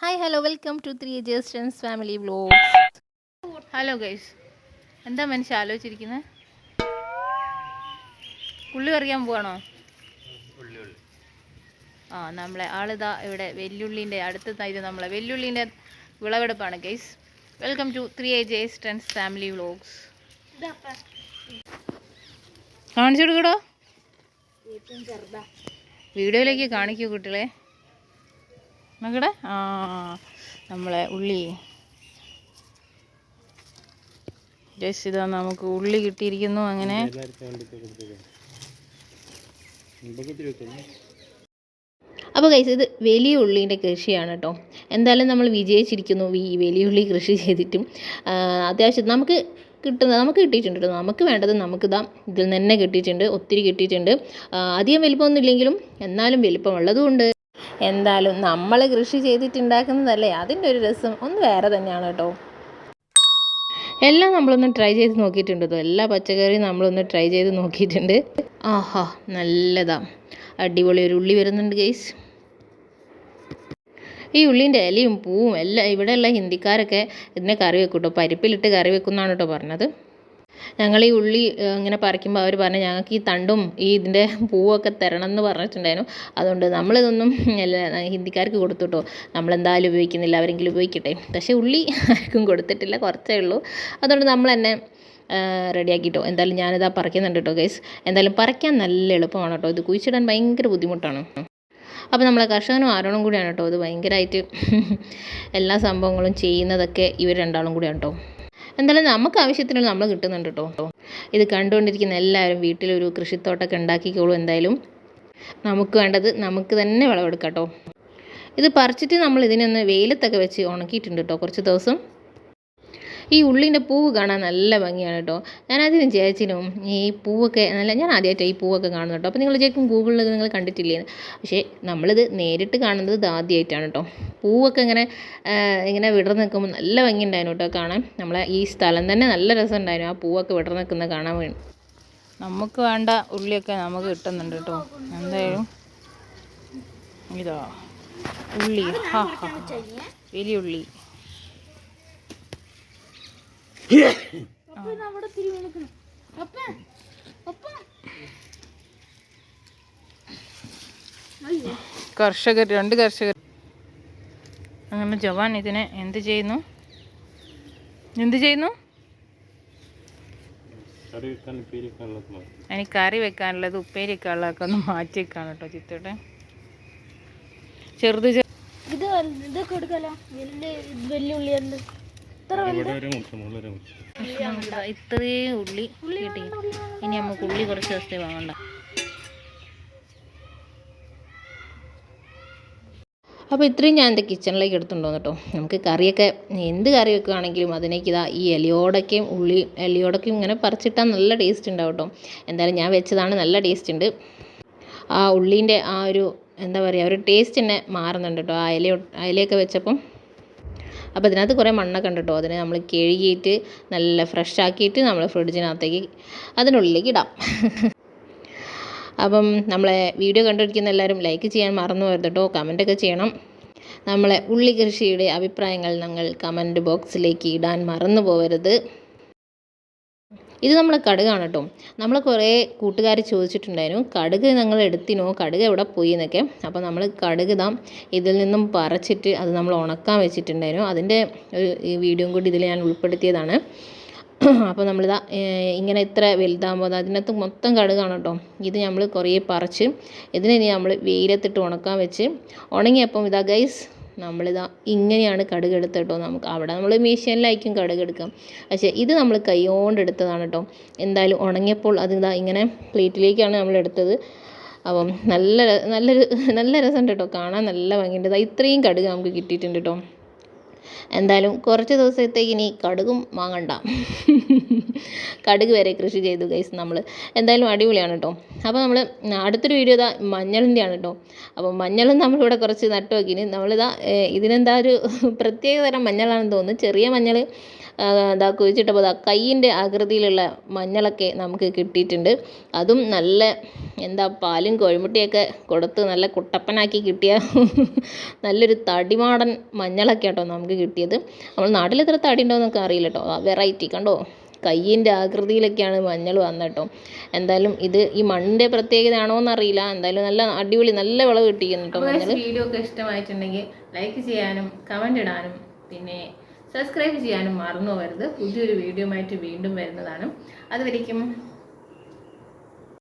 Hi hello welcome to 3 Friends family vlogs. Hello guys, എന്താ മനുഷ്യ ആലോചിച്ചിരിക്കുന്നത്? ഉള്ളി പറിക്കാൻ പോവാണോ? നമ്മളെ ആളിതാ ഇവിടെ വെല്ലുള്ളിൻ്റെ അടുത്ത നമ്മളെ വെല്ലുള്ളിൻ്റെ വിളവെടുപ്പാണ് guys. Welcome to 3 Friends family vlogs. കാണിച്ചു കൊടുക്കടോ, വീഡിയോയിലേക്ക് കാണിക്കൂ കുട്ടികളെ. നോക്കടെ, നമ്മളെ ഉള്ളി ജസ്റ്റ് ഇതാ നമുക്ക് ഉള്ളി കിട്ടിയിരിക്കുന്നു. അങ്ങനെ അപ്പോൾ ഗൈസ്, ഇത് വലിയ ഉള്ളീൻ്റെ കൃഷിയാണ് കേട്ടോ. എന്തായാലും നമ്മൾ വിജയിച്ചിരിക്കുന്നു ഈ വലിയ ഉള്ളി കൃഷി ചെയ്തിട്ടും. അത്യാവശ്യം നമുക്ക് കിട്ടിയിട്ടുണ്ട് കേട്ടോ. നമുക്ക് വേണ്ടത് നമുക്കിതാ ഇതിൽ നിന്ന് തന്നെ കിട്ടിയിട്ടുണ്ട്, ഒത്തിരി കിട്ടിയിട്ടുണ്ട്. അധികം വലിപ്പമൊന്നും ഇല്ലെങ്കിലും എന്നാലും വലിപ്പമുള്ളതുകൊണ്ട്. എന്തായാലും നമ്മൾ കൃഷി ചെയ്തിട്ടുണ്ടാക്കുന്നതല്ലേ, അതിൻ്റെ ഒരു രസം ഒന്ന് വേറെ തന്നെയാണ് കേട്ടോ. എല്ലാം നമ്മളൊന്ന് ട്രൈ ചെയ്ത് നോക്കിയിട്ടുണ്ട് കേട്ടോ. എല്ലാ പച്ചക്കറിയും നമ്മളൊന്ന് ട്രൈ ചെയ്ത് നോക്കിയിട്ടുണ്ട്. ആഹാ, നല്ലതാ, അടിപൊളി ഒരു ഉള്ളി വരുന്നുണ്ട് ഗൈസ്. ഈ ഉള്ളീൻ്റെ ഇലയും പൂവും എല്ലാം ഇവിടെയുള്ള ഹിന്ദിക്കാരൊക്കെ ഇതിനെ കറി വെക്കും കേട്ടോ. പരിപ്പിലിട്ട് കറി വെക്കുന്നതാണ് കേട്ടോ പറഞ്ഞത്. ഞങ്ങൾ ഈ ഉള്ളി ഇങ്ങനെ പറിക്കുമ്പോൾ അവർ പറഞ്ഞു ഞങ്ങൾക്ക് ഈ തണ്ടും ഇതിൻ്റെ പൂവൊക്കെ തരണം എന്ന് പറഞ്ഞിട്ടുണ്ടായിരുന്നു. അതുകൊണ്ട് നമ്മളിതൊന്നും ഹിന്ദിക്കാർക്ക് കൊടുത്തു കേട്ടോ. നമ്മളെന്തായാലും ഉപയോഗിക്കുന്നില്ല, അവരെങ്കിലും ഉപയോഗിക്കട്ടെ. പക്ഷേ ഉള്ളി ആർക്കും കൊടുത്തിട്ടില്ല, കുറച്ചേ ഉള്ളൂ. അതുകൊണ്ട് നമ്മൾ തന്നെ റെഡിയാക്കിട്ടോ. എന്തായാലും ഞാനിതാ പറിക്കുന്നുണ്ട് കേട്ടോ ഗൈസ്. എന്തായാലും പറിക്കാൻ നല്ല എളുപ്പമാണ് കേട്ടോ. ഇത് കുഴിച്ചിടാൻ ഭയങ്കര ബുദ്ധിമുട്ടാണ്. അപ്പോൾ നമ്മളെ കർഷകനും ആരോണം കൂടിയാണ് കേട്ടോ ഇത് ഭയങ്കരമായിട്ട് എല്ലാ സംഭവങ്ങളും ചെയ്യുന്നതൊക്കെ ഇവർ രണ്ടാളും കൂടിയാണ് കേട്ടോ. എന്തായാലും നമുക്ക് ആവശ്യത്തിനുള്ള നമ്മൾ കിട്ടുന്നുണ്ട് കേട്ടോ. ഇത് കണ്ടുകൊണ്ടിരിക്കുന്ന എല്ലാവരും വീട്ടിലൊരു കൃഷിത്തോട്ടമൊക്കെ ഉണ്ടാക്കിക്കോളൂ. എന്തായാലും നമുക്ക് വേണ്ടത് നമുക്ക് തന്നെ വിളവെടുക്കാം കേട്ടോ. ഇത് പറിച്ചിട്ട് നമ്മൾ ഇതിനൊന്ന് വെയിലത്തൊക്കെ വെച്ച് ഉണക്കിയിട്ടുണ്ട് കേട്ടോ കുറച്ച് ദിവസം. ഈ ഉള്ളിൻ്റെ പൂവ് കാണാൻ നല്ല ഭംഗിയാണ് കേട്ടോ. ഞാനതിനും ചേച്ചിനും ഈ പൂവൊക്കെ ഞാൻ ആദ്യമായിട്ടാണ് ഈ പൂവൊക്കെ കാണുന്നത് കേട്ടോ. അപ്പോൾ നിങ്ങൾ ചേക്കും ഗൂഗിളിൽ നിങ്ങൾ കണ്ടിട്ടില്ലേ? പക്ഷേ നമ്മളിത് നേരിട്ട് കാണുന്നത് ഇത് ആദ്യമായിട്ടാണ് കേട്ടോ. പൂവൊക്കെ ഇങ്ങനെ വിടർന്ന് നിൽക്കുമ്പോൾ നല്ല ഭംഗി ഉണ്ടായിരുന്നു കേട്ടോ കാണാൻ. നമ്മളെ ഈ സ്ഥലം തന്നെ നല്ല രസം ഉണ്ടായിരുന്നു ആ പൂവൊക്കെ വിടർന്ന് നിൽക്കുന്നത് കാണാൻ വേണ്ടി. നമുക്ക് വേണ്ട ഉള്ളിയൊക്കെ നമുക്ക് കിട്ടുന്നുണ്ട് കേട്ടോ. എന്തായാലും ഇതാ ഉള്ളി, വലിയ ഉള്ളി. രണ്ട് കർഷകർ അങ്ങനെ ജവാൻ ഇതിനെ എന്ത് ചെയ്യുന്നു? എനിക്ക് കറി വെക്കാനുള്ളത് ഉപ്പേരി വെക്കാനുള്ളതൊക്കെ ഒന്ന് മാറ്റി വെക്കാണ് കേട്ടോ. ചിത്തോട്ടെ ചെറുത് ഇത്രയും ഉള്ളി കിട്ടി. ഇനി നമുക്ക് ഉള്ളി കുറച്ച് ദിവസത്തെ വാങ്ങണ്ട. അപ്പോൾ ഇത്രയും ഞാൻ എൻ്റെ കിച്ചണിലേക്ക് എടുത്തുണ്ടോ കേട്ടോ. നമുക്ക് കറിയൊക്കെ എന്ത് കറി വെക്കുകയാണെങ്കിലും അതിനേക്ക് ഇതാ ഈ ഇലയോടൊക്കെയും ഇങ്ങനെ പറിച്ചിട്ടാൽ നല്ല ടേസ്റ്റ് ഉണ്ടാവും കേട്ടോ. എന്തായാലും ഞാൻ വെച്ചതാണ്, നല്ല ടേസ്റ്റ് ഉണ്ട്. ആ ഉള്ളീൻ്റെ ആ ഒരു എന്താ പറയുക, ഒരു ടേസ്റ്റ് തന്നെ മാറുന്നുണ്ട് കേട്ടോ ആ ഇലയൊക്കെ വെച്ചപ്പം. അപ്പോൾ ഇതിനകത്ത് കുറേ മണ്ണൊക്കെ ഉണ്ട് കേട്ടോ. അതിനെ നമ്മൾ കഴുകിയിട്ട് നല്ല ഫ്രഷ് ആക്കിയിട്ട് നമ്മൾ ഫ്രിഡ്ജിനകത്തേക്ക് അതിനുള്ളിലേക്ക് ഇടാം. അപ്പം നമ്മളെ വീഡിയോ കണ്ടിരിക്കുന്ന എല്ലാവരും ലൈക്ക് ചെയ്യാൻ മറന്നു പോകരുത് കേട്ടോ. കമൻറ്റൊക്കെ ചെയ്യണം. നമ്മളെ ഉള്ളി കൃഷിയുടെ അഭിപ്രായങ്ങൾ ഞങ്ങൾ കമൻറ്റ് ബോക്സിലേക്ക് ഇടാൻ മറന്നു പോകരുത്. ഇത് നമ്മളെ കടുകാണ് കേട്ടോ. നമ്മൾ കുറേ കൂട്ടുകാർ ചോദിച്ചിട്ടുണ്ടായിരുന്നു കടുക് ഞങ്ങൾ എടുത്തിനോ, കടുക് എവിടെ പോയി എന്നൊക്കെ. അപ്പോൾ നമ്മൾ കടുക് ഇതിൽ നിന്നും പറിച്ചിട്ട് അത് നമ്മൾ ഉണക്കാൻ വെച്ചിട്ടുണ്ടായിരുന്നു. അതിൻ്റെ ഒരു വീഡിയോയും കൂടി ഇതിൽ ഞാൻ ഉൾപ്പെടുത്തിയതാണ്. അപ്പോൾ നമ്മളിതാ ഇങ്ങനെ ഇത്ര വലുതാകുമ്പോൾ അതിനകത്ത് മൊത്തം കടുകാണ് കേട്ടോ. ഇത് നമ്മൾ കുറേ പറിച്ച് ഇതിനെ നമ്മൾ വെയിലത്തിട്ട് ഉണക്കാൻ വെച്ച് ഉണങ്ങിയപ്പം ഇതാ ഗൈസ് നമ്മളിതാ ഇങ്ങനെയാണ് കടുക് എടുത്തത് കേട്ടോ. നമുക്ക് അവിടെ നമ്മൾ മെഷീനിലായിരിക്കും കടുക് എടുക്കാം, പക്ഷേ ഇത് നമ്മൾ കൈകൊണ്ട് എടുത്തതാണ് കേട്ടോ. എന്തായാലും ഉണങ്ങിയപ്പോൾ അതിതാ ഇങ്ങനെ പ്ലേറ്റിലേക്കാണ് നമ്മൾ എടുത്തത്. അപ്പം നല്ല രസമുണ്ട് കേട്ടോ, കാണാൻ നല്ല ഭംഗിയുണ്ട്. ഇത്രയും കടുക് നമുക്ക് കിട്ടിയിട്ടുണ്ട് കേട്ടോ. എന്തായാലും കുറച്ച് ദിവസത്തേക്ക് ഇനി കടുകും വാങ്ങണ്ട, കടുക് വരെ കൃഷി ചെയ്തു ഗൈസ് നമ്മൾ. എന്തായാലും അടിപൊളിയാണ് കേട്ടോ. അപ്പോൾ നമ്മൾ അടുത്തൊരു വീഡിയോ ഇതാ മഞ്ഞളിൻ്റെ ആണ് കേട്ടോ. അപ്പോൾ മഞ്ഞളും നമ്മളിവിടെ കുറച്ച് നട്ടു നോക്കിന്. നമ്മളിതാ ഇതിനെന്താ ഒരു പ്രത്യേക തരം മഞ്ഞളാണെന്ന് തോന്നുന്നു. ചെറിയ മഞ്ഞൾ ഇതാ കുഴിച്ചിട്ടപ്പോൾ കയ്യിൻ്റെ ആകൃതിയിലുള്ള മഞ്ഞളൊക്കെ നമുക്ക് കിട്ടിയിട്ടുണ്ട്. അതും നല്ല എന്താ പാലും കോഴിമുട്ടിയൊക്കെ കൊടുത്ത് നല്ല കുട്ടപ്പനാക്കി കിട്ടിയ നല്ലൊരു തടിമാടൻ മഞ്ഞളൊക്കെ കേട്ടോ നമുക്ക് കിട്ടിയത്. നമ്മൾ നാട്ടിൽ എത്ര തടി ഉണ്ടോയെന്നൊക്കെ അറിയില്ല കേട്ടോ. വെറൈറ്റി കണ്ടോ, കയ്യിൻ്റെ ആകൃതിയിലൊക്കെയാണ് മഞ്ഞൾ വന്നിട്ടോ. എന്തായാലും ഇത് ഈ മണ്ണിൻ്റെ പ്രത്യേകത ആണോ എന്നറിയില്ല. എന്തായാലും നല്ല അടിപൊളി നല്ല വിളവ് കിട്ടിയിരുന്നു കേട്ടോ മഞ്ഞൾ. വീഡിയോ ഒക്കെ ഇഷ്ടമായിട്ടുണ്ടെങ്കിൽ ലൈക്ക് ചെയ്യാനും കമൻ്റ് ഇടാനും പിന്നെ സബ്സ്ക്രൈബ് ചെയ്യാനും മറന്നു പോകരുത്. പുതിയൊരു വീഡിയോ ആയിട്ട് വീണ്ടും വരുന്നതാണ്. അതുവരേക്കും